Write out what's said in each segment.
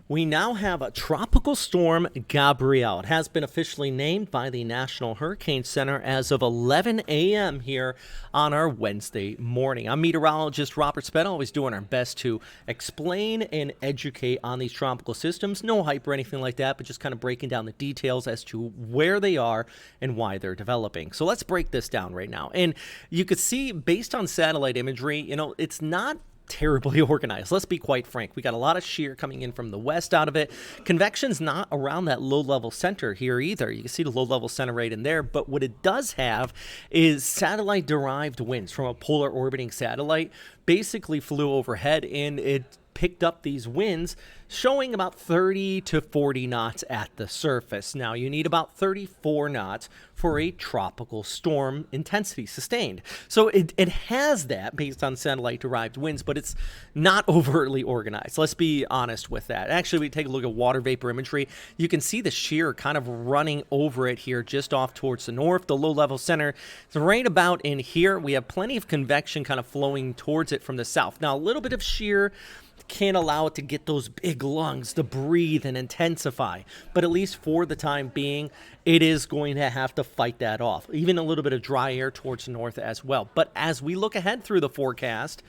We now have a Tropical Storm Gabrielle. It has been officially named by the National Hurricane Center as of 11 a.m. here on our Wednesday morning. I'm meteorologist Robert Spett, always doing our best to explain and educate on these tropical systems. No hype or anything like that, but just kind of breaking down the details as to where they are and why they're developing. So let's break this down right now. And you could see, based on satellite imagery, it's not terribly organized. Let's be quite frank. We got a lot of shear coming in from the west out of it. Convection's not around that low-level center here either. You can see the low-level center right in there, but what it does have is satellite-derived winds from a polar orbiting satellite basically flew overhead, and it picked up these winds showing about 30 to 40 knots at the surface. Now, you need about 34 knots for a tropical storm intensity sustained. So it has that based on satellite-derived winds, but it's not overtly organized. Let's be honest with that. Actually, we take a look at water vapor imagery. You can see the shear kind of running over it here just off towards the north. The low-level center is right about in here. We have plenty of convection kind of flowing towards it from the south. Now, a little bit of shear can't allow it to get those big lungs to breathe and intensify. But at least for the time being, it is going to have to fight that off. Even a little bit of dry air towards the north as well. But as we look ahead through the forecast,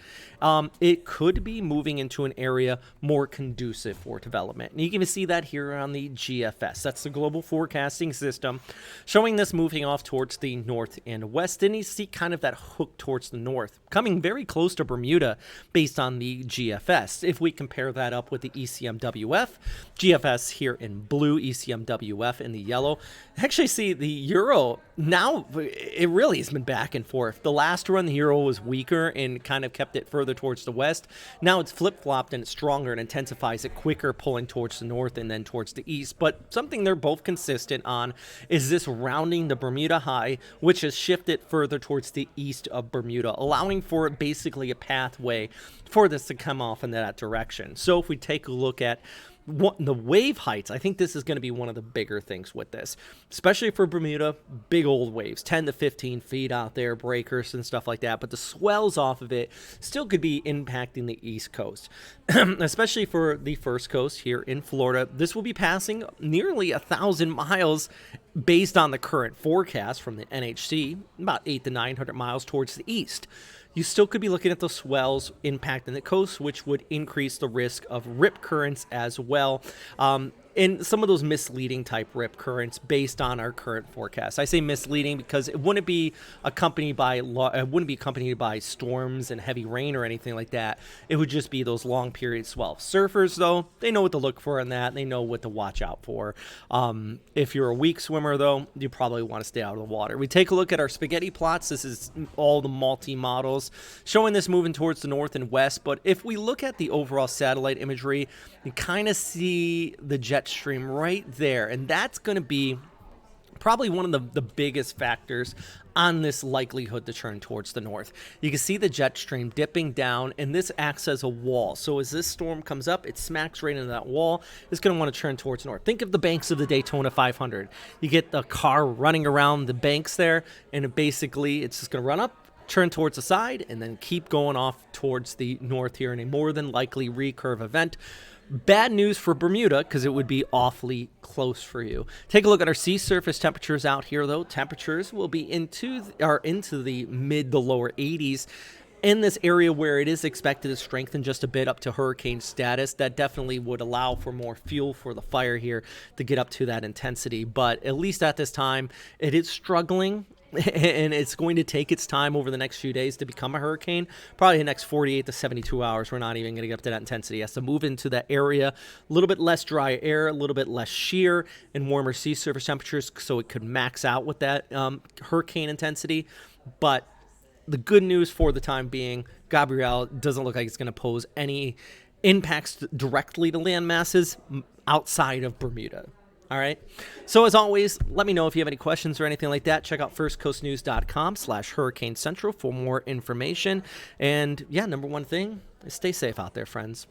it could be moving into an area more conducive for development. And you can see that here on the GFS. That's the Global Forecasting System, showing this moving off towards the north and west. And you see kind of that hook towards the north, coming very close to Bermuda based on the GFS. If we compare that up with the ECMWF, GFS here in blue, ECMWF in the yellow, actually see the euro now, it really has been back and forth. The last run, the euro was weaker and kind of kept it further towards the west. Now it's flip-flopped and it's stronger and intensifies it quicker, pulling towards the north and then towards the east. But something they're both consistent on is this rounding the Bermuda high, which has shifted further towards the east of Bermuda, allowing for basically a pathway for this to come off in that direction. So if we take a look at the wave heights, I think this is going to be one of the bigger things with this, especially for Bermuda. Big old waves, 10 to 15 feet out there, breakers and stuff like that. But the swells off of it still could be impacting the East Coast, especially for the first coast here in Florida. This will be passing nearly 1,000 miles based on the current forecast from the NHC, about 800 to 900 miles towards the east. You still could be looking at the swells impacting the coast, which would increase the risk of rip currents as well. And some of those misleading type rip currents based on our current forecast. I say misleading because it wouldn't be accompanied by storms and heavy rain or anything like that. It would just be those long period swells. Surfers, though, they know what to look for in that. They know what to watch out for. If you're a weak swimmer, though, you probably want to stay out of the water. We take a look at our spaghetti plots. This is all the multi-models showing this moving towards the north and west. But if we look at the overall satellite imagery, you kind of see the jet stream right there, and that's going to be probably one of the biggest factors on this likelihood to turn towards the north. You can see the jet stream dipping down, and this acts as a wall. So as this storm comes up, it smacks right into that wall. It's going to want to turn towards north. Think of the banks of the Daytona 500. You get the car running around the banks there, and it's just going to run up, turn towards the side, and then keep going off towards the north here in a more than likely recurve event. Bad news for Bermuda because it would be awfully close for you. Take a look at our sea surface temperatures out here, though. Temperatures will be into the mid to lower 80s. In this area where it is expected to strengthen just a bit up to hurricane status, that definitely would allow for more fuel for the fire here to get up to that intensity. But at least at this time, it is struggling. And it's going to take its time over the next few days to become a hurricane. Probably the next 48 to 72 hours, we're not even going to get up to that intensity. It has to move into that area. A little bit less dry air, a little bit less shear, and warmer sea surface temperatures, so it could max out with that hurricane intensity. But the good news for the time being, Gabrielle doesn't look like it's going to pose any impacts directly to land masses outside of Bermuda. All right. So as always, let me know if you have any questions or anything like that. Check out firstcoastnews.com/Hurricane Central for more information. And yeah, number one thing is stay safe out there, friends.